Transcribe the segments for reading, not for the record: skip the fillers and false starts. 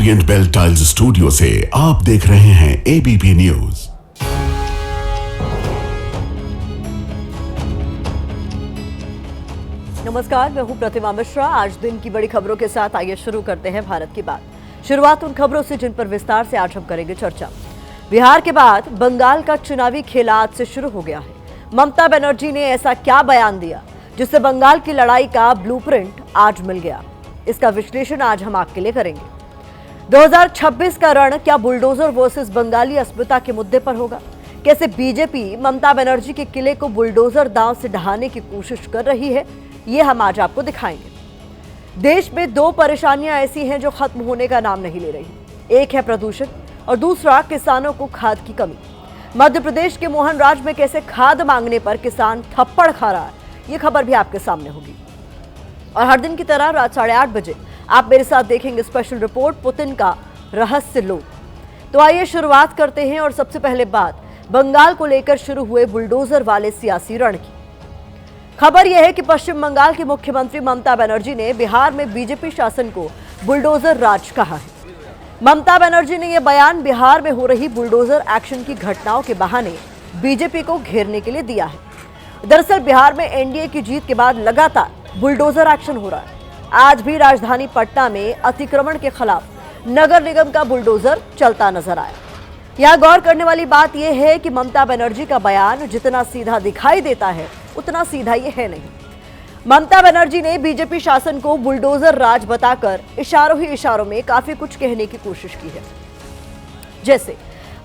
Orient bell tiles studio से आप देख रहे हैं एबीपी न्यूज। नमस्कार, मैं हूं प्रतिमा मिश्रा। आज दिन की बड़ी खबरों के साथ आइए शुरू करते हैं भारत की बात। शुरुआत उन खबरों से जिन पर विस्तार से आज हम करेंगे चर्चा। बिहार के बाद बंगाल का चुनावी खेल आज से शुरू हो गया है। ममता बनर्जी ने ऐसा क्या बयान दिया जिससे बंगाल की लड़ाई का ब्लूप्रिंट आज मिल गया? इसका विश्लेषण आज हम आपके लिए करेंगे। 2026 का रण क्या बुलडोजर वर्सेस बंगाली अस्मिता के मुद्दे पर होगा? कैसे बीजेपी ममता बनर्जी के किले को बुलडोजर दांव से ढहाने की कोशिश कर रही है, ये हम आज आपको दिखाएंगे। देश में दो परेशानियां ऐसी हैं जो खत्म होने का नाम नहीं ले रही। एक है प्रदूषण और दूसरा किसानों को खाद की कमी। मध्य प्रदेश के मोहनराज में कैसे खाद मांगने पर किसान थप्पड़ खा रहा है, ये खबर भी आपके सामने होगी। और हर दिन की तरह रात 8:30 बजे आप मेरे साथ देखेंगे स्पेशल रिपोर्ट पुतिन का रहस्य लोग। तो आइए शुरुआत करते हैं और सबसे पहले बात बंगाल को लेकर शुरू हुए बुलडोजर वाले सियासी रण की। खबर यह है कि पश्चिम बंगाल की मुख्यमंत्री ममता बनर्जी ने बिहार में बीजेपी शासन को बुलडोजर राज कहा है। ममता बनर्जी ने यह बयान बिहार में हो रही बुलडोजर एक्शन की घटनाओं के बहाने बीजेपी को घेरने के लिए दिया है। दरअसल बिहार में एनडीए की जीत के बाद लगातार बुलडोजर एक्शन हो रहा है। आज भी राजधानी पटना में अतिक्रमण के खिलाफ नगर निगम का बुलडोजर चलता नजर आया। यहां गौर करने वाली बात यह है कि ममता बनर्जी का बयान जितना सीधा दिखाई देता है उतना सीधा ये है नहीं। ममता बनर्जी ने बीजेपी शासन को बुलडोजर राज बताकर इशारों ही इशारों में काफी कुछ कहने की कोशिश की है। जैसे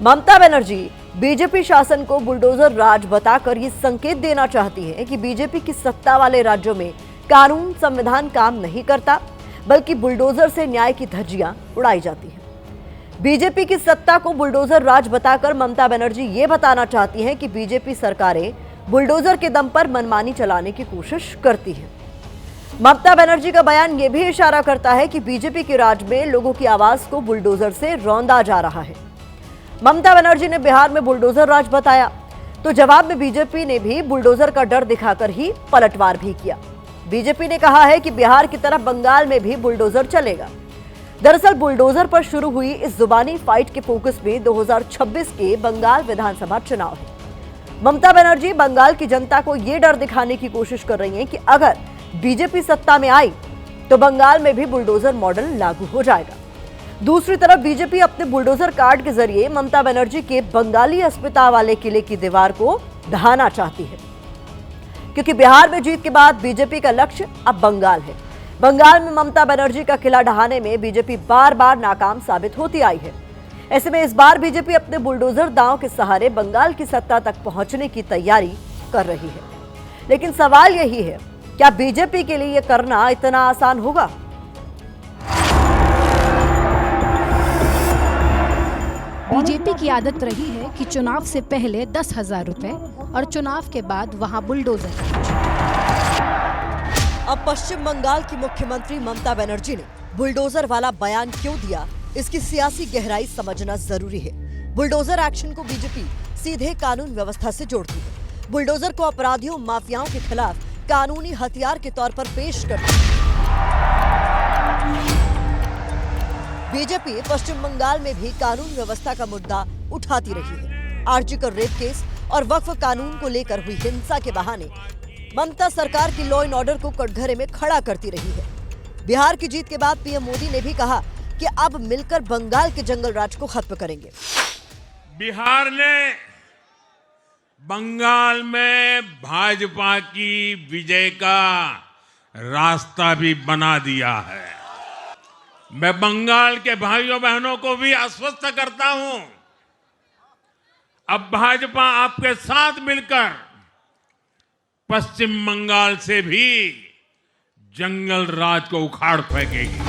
ममता बनर्जी बीजेपी शासन को बुलडोजर राज बताकर ये संकेत देना चाहती है कि बीजेपी की सत्ता वाले राज्यों में कानून संविधान काम नहीं करता, बल्कि बुलडोजर से न्याय की धज्जियां उड़ाई जाती हैं। बीजेपी की सत्ता को बुलडोजर राज बताकर ममता बनर्जी ये बताना चाहती हैं कि बीजेपी सरकारें बुलडोजर के दम पर मनमानी चलाने की कोशिश करती है। ममता बनर्जी का बयान ये भी इशारा करता है कि बीजेपी के राज में लोगों की आवाज को बुलडोजर से रौंदा जा रहा है। ममता बनर्जी ने बिहार में बुलडोजर राज बताया तो जवाब में बीजेपी ने भी बुलडोजर का डर दिखाकर ही पलटवार भी किया। बीजेपी ने कहा है कि बिहार की तरह बंगाल में भी बुलडोजर चलेगा। दरअसल बुलडोजर पर शुरू हुई इस जुबानी फाइट के फोकस में 2026 के बंगाल विधानसभा चुनाव है। ममता बनर्जी बंगाल की जनता को यह डर दिखाने की कोशिश कर रही हैं कि अगर बीजेपी सत्ता में आई तो बंगाल में भी बुलडोजर मॉडल लागू हो जाएगा। दूसरी तरफ बीजेपी अपने बुलडोजर कार्ड के जरिए ममता बनर्जी के बंगाली अस्मिता वाले किले की दीवार को ढहाना चाहती है, क्योंकि बिहार में जीत के बाद बीजेपी का लक्ष्य अब बंगाल है। बंगाल में ममता बनर्जी का किला ढहाने में बीजेपी बार बार नाकाम साबित होती आई है। ऐसे में इस बार बीजेपी अपने बुलडोजर दांव के सहारे बंगाल की सत्ता तक पहुंचने की तैयारी कर रही है। लेकिन सवाल यही है, क्या बीजेपी के लिए यह करना इतना आसान होगा? बीजेपी की आदत रही है कि चुनाव से पहले 10,000 रुपए और चुनाव के बाद वहां बुलडोजर। अब पश्चिम बंगाल की मुख्यमंत्री ममता बनर्जी ने बुलडोजर वाला बयान क्यों दिया, इसकी सियासी गहराई समझना जरूरी है। बुलडोजर एक्शन को बीजेपी सीधे कानून व्यवस्था से जोड़ती है। बुलडोजर को अपराधियों माफियाओं के खिलाफ कानूनी हथियार के तौर पर पेश करती है। बीजेपी पश्चिम बंगाल में भी कानून व्यवस्था का मुद्दा उठाती रही है। आर्जिकर रेप केस और वक्फ कानून को लेकर हुई हिंसा के बहाने ममता सरकार की लॉ एंड ऑर्डर को कटघरे में खड़ा करती रही है। बिहार की जीत के बाद पीएम मोदी ने भी कहा कि अब मिलकर बंगाल के जंगल राज को खत्म करेंगे। बिहार ने बंगाल में भाजपा की विजय का रास्ता भी बना दिया है। मैं बंगाल के भाइयों बहनों को भी आश्वस्त करता हूं, अब भाजपा आपके साथ मिलकर पश्चिम बंगाल से भी जंगल राज को उखाड़ फेंकेगी।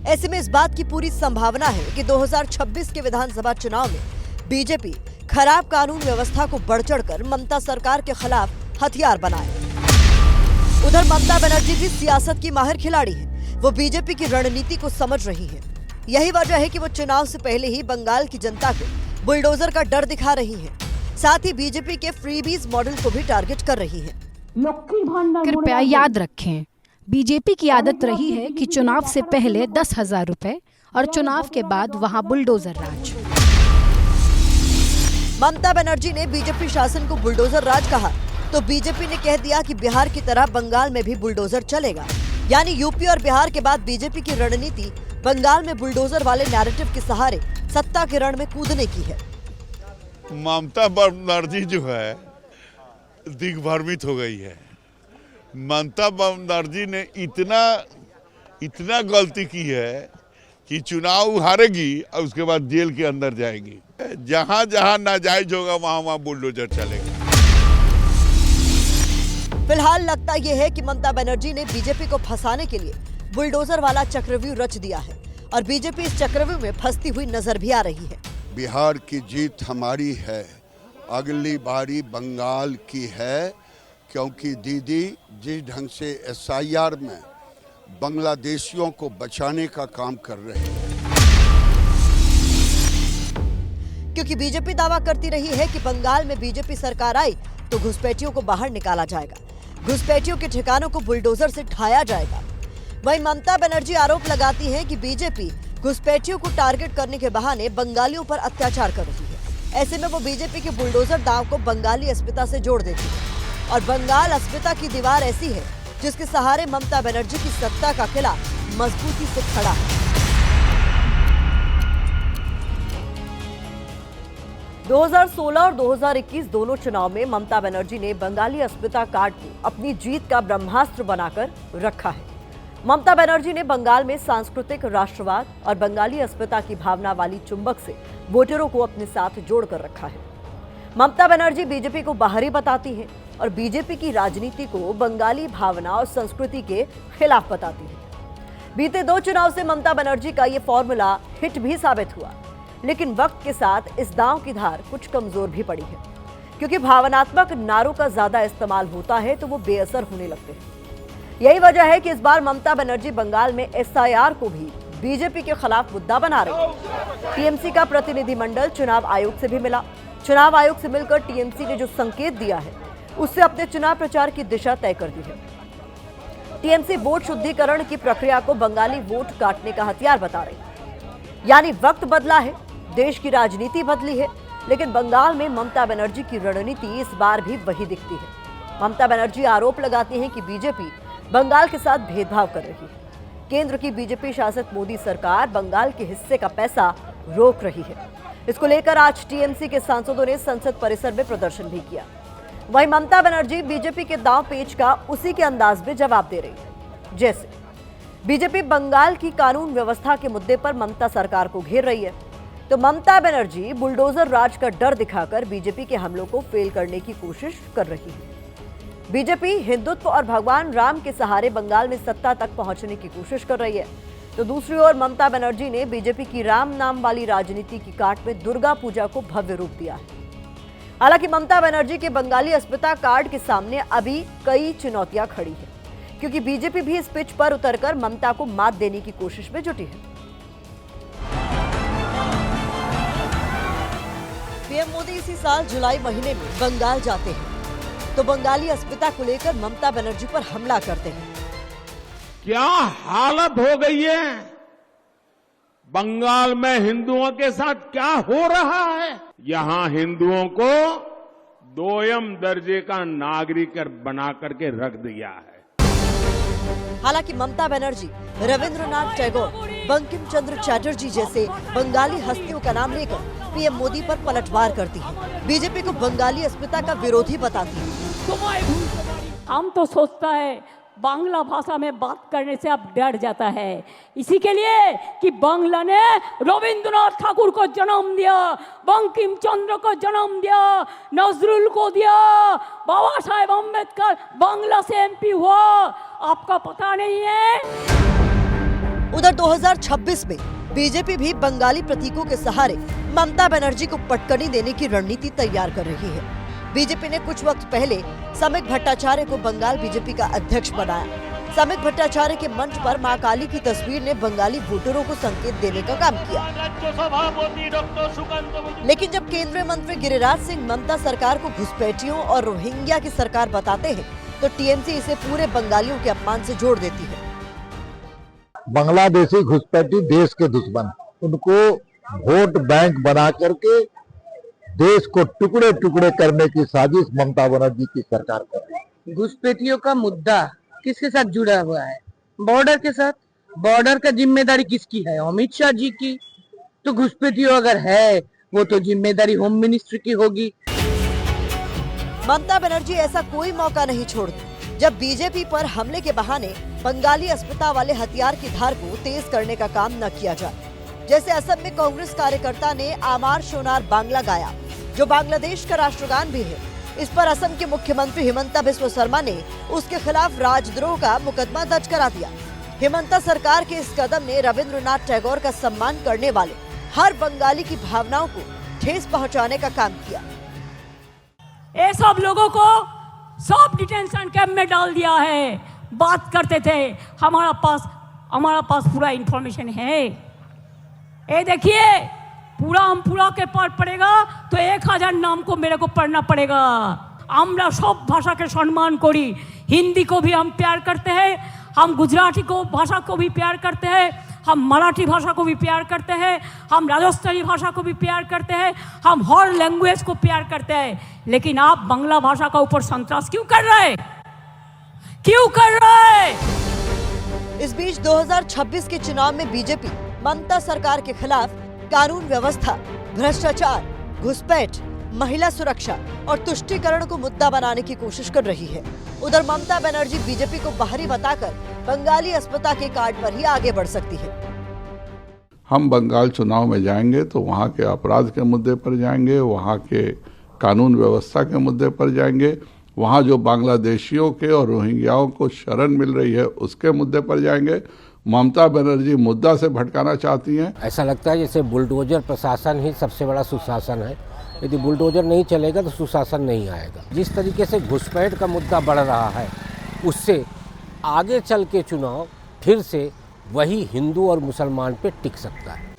ऐसे में इस बात की पूरी संभावना है कि 2026 के विधानसभा चुनाव में बीजेपी खराब कानून व्यवस्था को बढ़ चढ़कर ममता सरकार के खिलाफ हथियार बनाए। उधर ममता बनर्जी भी सियासत की माहिर खिलाड़ी है। वो बीजेपी की रणनीति को समझ रही है। यही वजह है कि वो चुनाव से पहले ही बंगाल की जनता को बुलडोजर का डर दिखा रही है। साथ ही बीजेपी के फ्रीबीज मॉडल को भी टारगेट कर रही है। कृपया याद रखें, बीजेपी की आदत रही है कि चुनाव से पहले 10,000 रुपए और चुनाव के बाद वहां बुलडोजर राज। ममता बनर्जी ने बीजेपी शासन को बुलडोजर राज कहा तो बीजेपी ने कह दिया कि बिहार की तरह बंगाल में भी बुलडोजर चलेगा। यानी यूपी और बिहार के बाद बीजेपी की रणनीति बंगाल में बुलडोजर वाले नैरेटिव के सहारे सत्ता के रण में कूदने की है। ममता बनर्जी जो है दिग्भ्रमित हो गई है। ममता बनर्जी ने इतना गलती की है कि चुनाव हारेगी और उसके बाद जेल के अंदर जाएगी। जहां जहां नाजायज होगा वहां बुलडोजर चलेगा। फिलहाल लगता यह है कि ममता बनर्जी ने बीजेपी को फंसाने के लिए बुलडोजर वाला चक्रव्यूह रच दिया है और बीजेपी इस चक्रव्यूह में फंसती हुई नजर भी आ रही है। बिहार की जीत हमारी है, अगली बारी बंगाल की है, क्योंकि दीदी जिस ढंग से SIR में बांग्लादेशियों को बचाने का काम कर रहे हैं। क्योंकि बीजेपी दावा करती रही है कि बंगाल में बीजेपी सरकार आई तो घुसपैठियों को बाहर निकाला जाएगा, घुसपैठियों के ठिकानों को बुलडोजर से ढाया जाएगा। वहीं ममता बनर्जी आरोप लगाती हैं कि बीजेपी घुसपैठियों को टारगेट करने के बहाने बंगालियों पर अत्याचार कर रही है। ऐसे में वो बीजेपी के बुलडोजर दांव को बंगाली अस्मिता से जोड़ देती है और बंगाल अस्मिता की दीवार ऐसी है जिसके सहारे ममता बनर्जी की सत्ता का किला मजबूती से खड़ा है। 2016 और 2021 दोनों चुनाव में ममता बनर्जी ने बंगाली अस्मिता कार्ड को अपनी जीत का ब्रह्मास्त्र बनाकर रखा है। ममता बनर्जी ने बंगाल में सांस्कृतिक राष्ट्रवाद और बंगाली अस्मिता की भावना वाली चुंबक से वोटरों को अपने साथ जोड़कर रखा है। ममता बनर्जी बीजेपी को बाहरी बताती है और बीजेपी की राजनीति को बंगाली भावना और संस्कृति के खिलाफ बताती है। बीते 2 चुनाव से ममता बनर्जी का ये फॉर्मूला हिट भी साबित हुआ, लेकिन वक्त के साथ इस दांव की धार कुछ कमजोर भी पड़ी है, क्योंकि भावनात्मक नारों का ज्यादा इस्तेमाल होता है तो वो बेअसर होने लगते हैं। यही वजह है कि इस बार ममता बनर्जी बंगाल में SIR को भी बीजेपी के खिलाफ मुद्दा बना रही है। टीएमसी का प्रतिनिधिमंडल चुनाव आयोग से भी मिला। चुनाव आयोग से मिलकर टीएमसी ने जो संकेत दिया है उससे अपने चुनाव प्रचार की दिशा तय कर दी है। टीएमसी वोट शुद्धिकरण की प्रक्रिया को बंगाली वोट काटने का हथियार बता रही है। यानी वक्त बदला है, देश की राजनीति बदली है, लेकिन बंगाल में ममता बनर्जी की रणनीति इस बार भी वही दिखती है। ममता बनर्जी आरोप लगाती हैं कि बीजेपी बंगाल के साथ भेदभाव कर रही है। केंद्र की बीजेपी शासित मोदी सरकार बंगाल के हिस्से का पैसा रोक रही है। इसको लेकर आज टीएमसी के सांसदों ने संसद परिसर में प्रदर्शन भी किया। वहीं ममता बनर्जी बीजेपी के दांव पेच का उसी के अंदाज में जवाब दे रही है। जैसे बीजेपी बंगाल की कानून व्यवस्था के मुद्दे पर ममता सरकार को घेर रही है, तो ममता बनर्जी बुलडोजर राज का डर दिखाकर बीजेपी के हमलों को फेल करने की कोशिश कर रही है। बीजेपी हिंदुत्व और भगवान राम के सहारे बंगाल में सत्ता तक पहुंचने की कोशिश कर रही है, तो दूसरी ओर ममता बनर्जी ने बीजेपी की राम नाम वाली राजनीति की काट में दुर्गा पूजा को भव्य रूप दिया है। हालांकि ममता बनर्जी के बंगाली अस्मिता कार्ड के सामने अभी कई चुनौतियां खड़ी हैं, क्योंकि बीजेपी भी इस पिच पर उतरकर ममता को मात देने की कोशिश में जुटी है। पीएम मोदी इसी साल जुलाई महीने में बंगाल जाते हैं तो बंगाली अस्मिता को लेकर ममता बनर्जी पर हमला करते हैं। क्या हालत हो गई है, बंगाल में हिंदुओं के साथ क्या हो रहा है। यहां हिंदुओं को 2ym दर्जे का नागरिक बना करके रख दिया है। हालांकि ममता बनर्जी रविंद्रनाथ टैगोर, बंकिम चंद्र चटर्जी जैसे बंगाली हस्तियों का नाम लेकर पीएम मोदी पर पलटवार करती है। बीजेपी को बंगाली अस्मिता का विरोधी बताती है। हम तो सोचता है बांग्ला भाषा में बात करने से अब डर जाता है, इसी के लिए कि बांग्ला ने रविंद्रनाथ ठाकुर को जन्म दिया, बंकिम चंद्र को जन्म दिया, नजरुल को दिया, बाबा साहेब अम्बेडकर बांग्ला से MP हुआ, आपका पता नहीं है। उधर 2026 में बीजेपी भी बंगाली प्रतीकों के सहारे ममता बनर्जी को पटकनी देने की रणनीति तैयार कर रही है। बीजेपी ने कुछ वक्त पहले समिक भट्टाचार्य को बंगाल बीजेपी का अध्यक्ष बनाया। समिक भट्टाचार्य के मंच पर मां काली की तस्वीर ने बंगाली वोटरों को संकेत देने का काम किया। लेकिन जब केंद्रीय मंत्री गिरिराज सिंह ममता सरकार को घुसपैठियों और रोहिंग्या की सरकार बताते हैं, तो टीएमसी इसे पूरे बंगालियों के अपमान से जोड़ देती है। बांग्लादेशी घुसपैठी देश के दुश्मन, उनको वोट बैंक बना करके देश को टुकड़े टुकड़े करने की साजिश ममता बनर्जी की सरकार कर रही है। घुसपैठियों का मुद्दा किसके साथ जुड़ा हुआ है? बॉर्डर के साथ। बॉर्डर का जिम्मेदारी किसकी है? अमित शाह जी की। तो घुसपैठियों अगर है वो तो जिम्मेदारी होम मिनिस्ट्री की होगी। ममता बनर्जी ऐसा कोई मौका नहीं छोड़ती जब बीजेपी पर हमले के बहाने बंगाली अस्मिता वाले हथियार की धार को तेज करने का काम न किया जाए। जैसे असम में कांग्रेस कार्यकर्ता ने आमार सोनार बांग्ला गाया, जो बांग्लादेश का राष्ट्रगान भी है। इस पर असम के मुख्यमंत्री हिमंता बिस्वा शर्मा ने उसके खिलाफ राजद्रोह का मुकदमा दर्ज करा दिया। हिमंता सरकार के इस कदम ने रविंद्रनाथ टैगोर का सम्मान करने वाले हर बंगाली की भावनाओं को ठेस पहुंचाने का काम किया। ये सब लोगों को सब डिटेंशन कैंप में डाल दिया है। बात करते थे, हमारा पास पूरा इंफॉर्मेशन है। ये देखिए, पूरा अम्पुरा के पाठ पड़ेगा तो 1000 नाम को मेरे को पढ़ना पड़ेगा। আমরা सब भाषा के सम्मान करी, हिंदी को भी हम प्यार करते हैं, हम गुजराती को भाषा को भी प्यार करते हैं, हम मराठी भाषा को भी प्यार करते हैं, हम राजस्थानी भाषा को भी प्यार करते हैं, हम हर लैंग्वेज को प्यार करते हैं। लेकिन आप बांग्ला भाषा का ऊपर संतरास क्यों कर रहे हैं? क्यों कर रहे हैं? इस बीच 2026 के चुनाव में बीजेपी ममता सरकार के खिलाफ कानून व्यवस्था, भ्रष्टाचार, घुसपैठ, महिला सुरक्षा और तुष्टीकरण को मुद्दा बनाने की कोशिश कर रही है। उधर ममता बनर्जी बीजेपी को बाहरी बताकर बंगाली अस्मिता के कार्ड पर ही आगे बढ़ सकती है। हम बंगाल चुनाव में जाएंगे तो वहाँ के अपराध के मुद्दे पर जाएंगे, वहाँ के कानून व्यवस्था के मुद्दे पर जाएंगे, वहाँ जो बांग्लादेशियों के और रोहिंग्याओं को शरण मिल रही है उसके मुद्दे पर जाएंगे। ममता बनर्जी मुद्दा से भटकाना चाहती हैं। ऐसा लगता है जैसे बुलडोजर प्रशासन ही सबसे बड़ा सुशासन है। यदि बुलडोजर नहीं चलेगा तो सुशासन नहीं आएगा। जिस तरीके से घुसपैठ का मुद्दा बढ़ रहा है, उससे आगे चल के चुनाव फिर से वही हिंदू और मुसलमान पे टिक सकता है।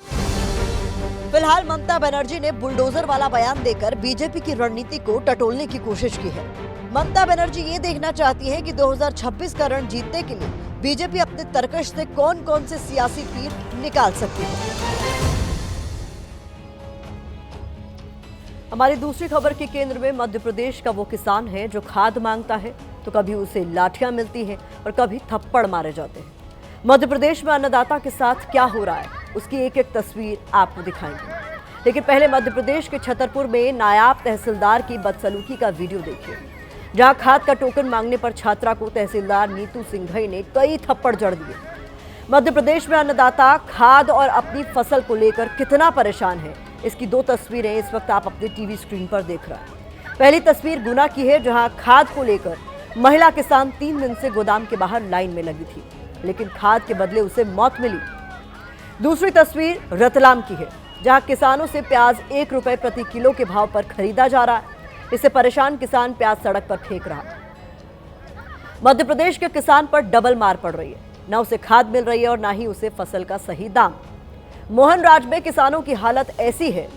फिलहाल ममता बनर्जी ने बुलडोजर वाला बयान देकर बीजेपी की रणनीति को टटोलने की कोशिश की है। ममता बनर्जी ये देखना चाहती है कि 2026 का रण जीतने के लिए बीजेपी अपने तर्कश से कौन कौन से सियासी तीर निकाल सकती है। हमारी दूसरी खबर के केंद्र में मध्य प्रदेश का वो किसान है जो खाद मांगता है तो कभी उसे लाठियां मिलती है और कभी थप्पड़ मारे जाते हैं। मध्य प्रदेश में अन्नदाता के साथ क्या हो रहा है, उसकी एक एक तस्वीर आपको दिखाएंगे। लेकिन पहले मध्य प्रदेश के छतरपुर में नायाब तहसीलदार की बदसलूकी का वीडियो देखिए, जहां खाद का टोकन मांगने पर छात्रा को तहसीलदार नीतू सिंघई ने कई थप्पड़ जड़ दिए। मध्य प्रदेश में अन्नदाता खाद और अपनी फसल को लेकर कितना परेशान है, इसकी दो तस्वीरें इस वक्त आप अपने टीवी स्क्रीन पर देख रहे हैं। पहली तस्वीर गुना की है, जहां खाद को लेकर महिला किसान 3 दिन से गोदाम के बाहर लाइन में लगी थी, लेकिन खाद के बदले उसे मौत मिली। दूसरी तस्वीर रतलाम की है, जहां किसानों से प्याज 1 रुपए प्रति किलो के भाव पर खरीदा जा रहा है। इससे परेशान किसान प्याज सड़क पर फेंक रहा है। मध्य प्रदेश के किसान पर डबल मार पड़ रही है, न उसे खाद मिल रही है और न ही उसे फसल का सही दाम। मोहनराज में किसानों की हालत ऐसी है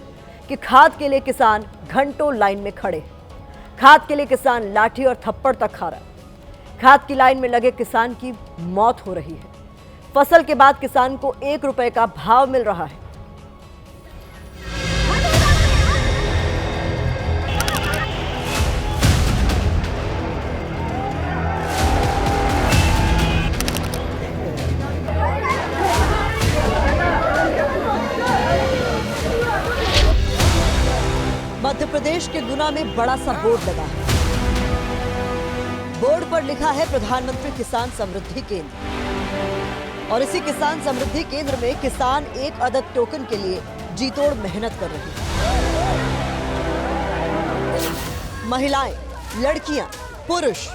कि खाद के लिए किसान घंटों लाइन में खड़े हैं। खाद के लिए किसान लाठी और थप्पड़ तक खा रहा है। खाद की लाइन में लगे किसान की मौत हो रही है। फसल के बाद किसान को 1 रुपए का भाव मिल रहा है। मध्य प्रदेश के गुना में बड़ा सा बोर्ड लगा है। बोर्ड पर लिखा है प्रधानमंत्री किसान समृद्धि केंद्र, और इसी किसान समृद्धि केंद्र में किसान 1 अदद टोकन के लिए जीतोड़ मेहनत कर रहे हैं। महिलाएं, लड़कियां, पुरुष,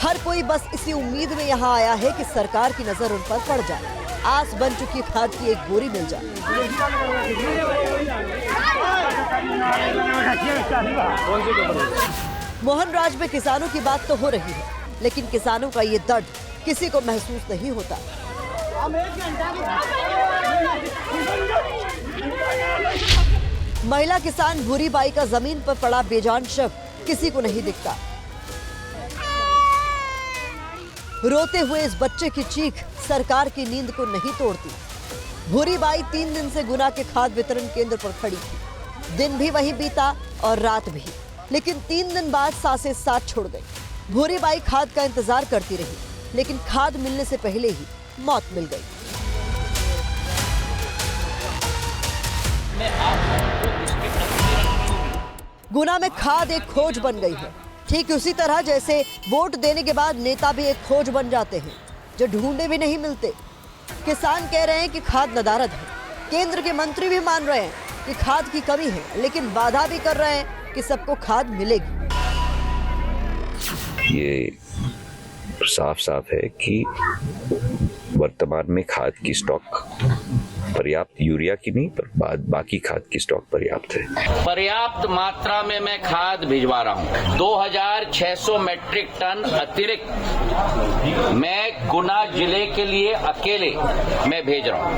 हर कोई बस इसी उम्मीद में यहाँ आया है कि सरकार की नजर उन पर पड़ जाए, आस बन चुकी खाद की एक बोरी मिल जाए। मोहनराज में किसानों की बात तो हो रही है, लेकिन किसानों का ये दर्द किसी को महसूस नहीं होता। महिला किसान भूरी बाई का जमीन पर पड़ा बेजान शव किसी को नहीं दिखता। रोते हुए इस बच्चे की चीख सरकार की नींद को नहीं तोड़ती। भूरी बाई 3 दिन से गुना के खाद वितरण केंद्र पर खड़ी थी। दिन भी वही बीता और रात भी, लेकिन 3 दिन बाद सांसें साथ छोड़ गई। भूरी बाई खाद का इंतजार करती रही, लेकिन खाद मिलने से पहले ही मौत मिल गई। गुना में खाद एक खोज बन गई है, ठीक उसी तरह जैसे वोट देने के बाद नेता भी एक खोज बन जाते हैं जो ढूंढे भी नहीं मिलते। किसान कह रहे हैं कि खाद नदारद है, केंद्र के मंत्री भी मान रहे हैं कि खाद की कमी है, लेकिन वादा भी कर रहे हैं कि सबको खाद मिलेगी। ये साफ साफ है कि वर्तमान में खाद की स्टॉक पर्याप्त, यूरिया की नहीं पर बाकी खाद की स्टॉक पर्याप्त है। पर्याप्त मात्रा में मैं खाद भिजवा रहा हूँ। 2600 मैट्रिक टन अतिरिक्त मैं गुना जिले के लिए अकेले मैं भेज रहा हूँ।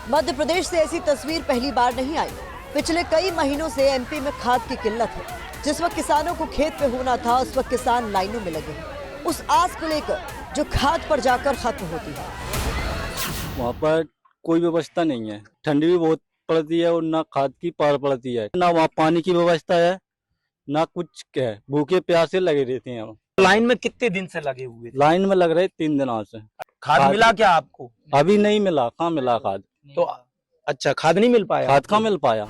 मध्य प्रदेश से ऐसी तस्वीर पहली बार नहीं आई। पिछले कई महीनों से एमपी में खाद की किल्लत है। जिस वक्त किसानों को खेत पे होना था, उस वक्त किसान लाइनों में लगे हैं, उस आस को लेकर जो खाद पर जाकर खत्म होती है। वहाँ पर कोई व्यवस्था नहीं है, ठंडी भी बहुत पड़ती है और ना खाद की पार पड़ती है, ना वहाँ पानी की व्यवस्था है, ना कुछ है। भूखे प्यासे लगे रहते हैं। लाइन में कितने दिन से लगे हुए? लाइन में लग रहे 3 दिनों से। खाद मिला क्या आपको? अभी नहीं मिला। कहाँ मिला खाद? तो अच्छा, खाद नहीं मिल पाया? खाद कहाँ मिल पाया?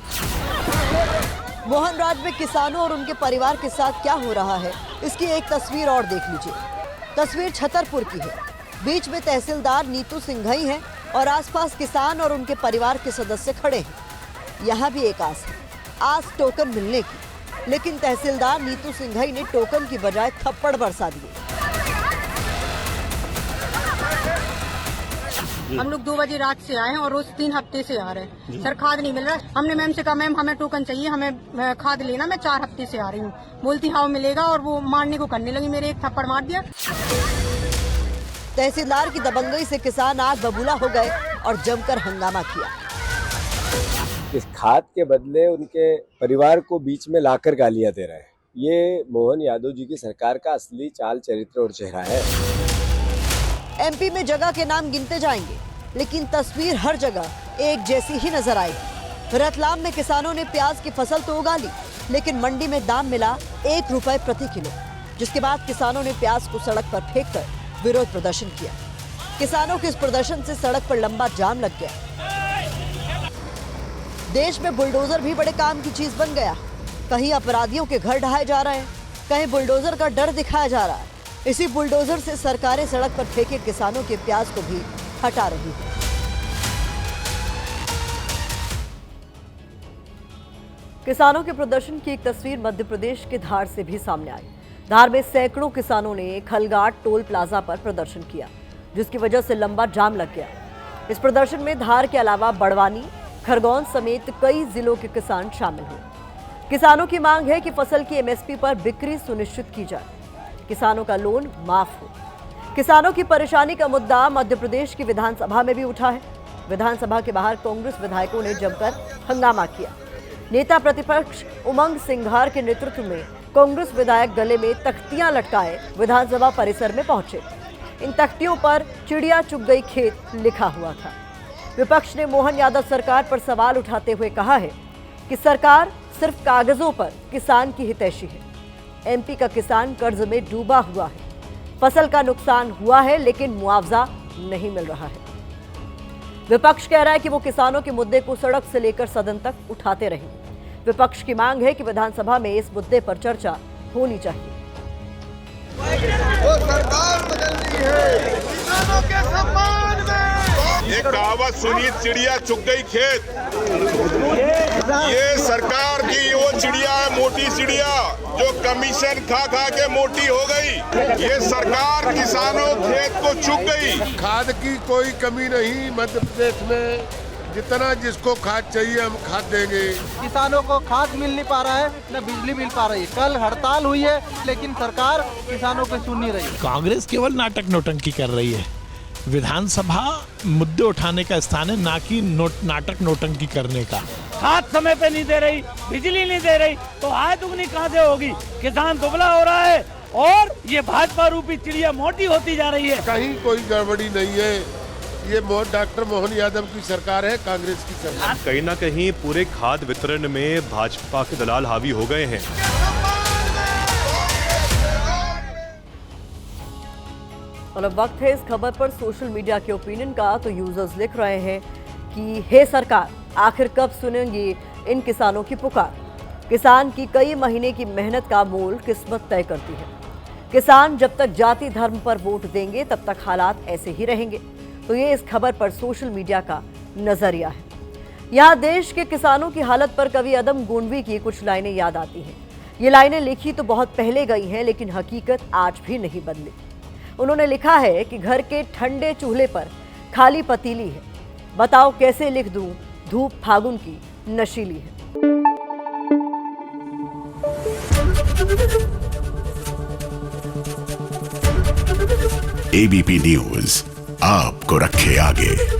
मोहनराज में किसानों और उनके परिवार के साथ क्या हो रहा है, इसकी एक तस्वीर और देख लीजिए। तस्वीर छतरपुर की है। बीच में तहसीलदार नीतू सिंघई हैं और आसपास किसान और उनके परिवार के सदस्य खड़े हैं। यहाँ भी एक आस है, आस टोकन मिलने की, लेकिन तहसीलदार नीतू सिंघई ने टोकन की बजाय थप्पड़ बरसा दिए। हम लोग 2 बजे रात से आए हैं और रोज 3 हफ्ते से आ रहे हैं। सर खाद नहीं मिल रहा। हमने मैम से कहा मैम हमें टोकन चाहिए, हमें खाद लेना। मैं 4 हफ्ते से आ रही हूँ। बोलती हाँ मिलेगा, और वो मारने को करने लगी। मेरे एक थप्पड़ मार दिया। तहसीलदार की दबंगई से किसान आग बबूला हो गए और जमकर हंगामा किया। इस खाद के बदले उनके परिवार को बीच में लाकर गालियां दे रहे हैं। ये मोहन यादव जी की सरकार का असली चाल चरित्र और चेहरा है। एमपी में जगह के नाम गिनते जाएंगे, लेकिन तस्वीर हर जगह एक जैसी ही नजर आएगी। रतलाम में किसानों ने प्याज की फसल तो उगा ली, लेकिन मंडी में दाम मिला 1 रुपए प्रति किलो, जिसके बाद किसानों ने प्याज को सड़क पर फेंककर विरोध प्रदर्शन किया। किसानों के इस प्रदर्शन से सड़क पर लंबा जाम लग गया। देश में बुलडोजर भी बड़े काम की चीज बन गया। कहीं अपराधियों के घर ढहाए जा रहे हैं, कहीं बुलडोजर का डर दिखाया जा रहा है। इसी बुलडोजर से सरकारें सड़क पर फेंके किसानों के प्याज को भी हटा रही है। किसानों के प्रदर्शन की एक तस्वीर मध्य प्रदेश के धार से भी सामने आई। धार में सैकड़ों किसानों ने खलगाट टोल प्लाजा पर प्रदर्शन किया, जिसकी वजह से लंबा जाम लग गया। इस प्रदर्शन में धार के अलावा बड़वानी, खरगोन समेत कई जिलों के किसान शामिल हुए। किसानों की मांग है कि फसल की एमएसपी पर बिक्री सुनिश्चित की जाए, किसानों का लोन माफ हो। किसानों की परेशानी का मुद्दा मध्य प्रदेश की विधानसभा में भी उठा है। विधानसभा के बाहर कांग्रेस विधायकों ने जमकर हंगामा किया। नेता प्रतिपक्ष उमंग सिंघार के नेतृत्व में कांग्रेस विधायक गले में तख्तियां लटकाए विधानसभा परिसर में पहुंचे। इन तख्तियों पर चिड़िया चुग गई खेत लिखा हुआ था। विपक्ष ने मोहन यादव सरकार पर सवाल उठाते हुए कहा है कि सरकार सिर्फ कागजों पर किसान की हितैषी है। एमपी का किसान कर्ज में डूबा हुआ है। फसल का नुकसान हुआ है, लेकिन मुआवजा नहीं मिल रहा है। विपक्ष कह रहा है कि वो किसानों के मुद्दे को सड़क से लेकर सदन तक उठाते रहेंगे। विपक्ष की मांग है कि विधानसभा में इस मुद्दे पर चर्चा होनी चाहिए। सरकार बदलनी है किसानों के सम्मान में। ये कहावत सुनी, चिड़िया चुग गई खेत। ये सरकार की वो चिड़िया है, मोटी चिड़िया, जो कमीशन खा खा के मोटी हो गई। ये सरकार किसानों खेत को चुग गई। खाद की कोई कमी नहीं मध्य प्रदेश में। जितना जिसको खाद चाहिए हम खाद देंगे। किसानों को खाद मिल नहीं पा रहा है, न बिजली मिल पा रही है। कल हड़ताल हुई है, लेकिन सरकार किसानों पे सुन नहीं रही। कांग्रेस केवल नाटक नौटंकी कर रही है। विधानसभा मुद्दे उठाने का स्थान है, ना कि नाटक नौटंकी करने का। खाद समय पे नहीं दे रही, बिजली नहीं दे रही, तो आय दुगनी कहाँ से होगी? किसान दुबला हो रहा है, और ये भाजपा रूपी चिड़िया मोटी होती जा रही है। कहीं कोई गड़बड़ी नहीं है। ये डॉक्टर मोहन यादव की सरकार है, कांग्रेस की सरकार। कहीं ना कहीं पूरे खाद वितरण में भाजपा के दलाल हावी हो गए हैं। और अब वक्त है इस खबर पर सोशल मीडिया के ओपिनियन का। तो यूजर्स लिख रहे हैं कि हे सरकार, आखिर कब सुनेंगे इन किसानों की पुकार। किसान की कई महीने की मेहनत का मोल किस्मत तय करती है। किसान जब तक जाति धर्म पर वोट देंगे तब तक हालात ऐसे ही रहेंगे। तो ये इस खबर पर सोशल मीडिया का नजरिया है। यहाँ देश के किसानों की हालत पर कवि अदम गोंडवी की कुछ लाइनें याद आती हैं। ये लाइनें लिखी तो बहुत पहले गई हैं, लेकिन हकीकत आज भी नहीं बदली। उन्होंने लिखा है कि घर के ठंडे चूल्हे पर खाली पतीली है, बताओ कैसे लिख दूं, धूप फागुन की नशीली है। एबीपी न्यूज आपको रखे आगे।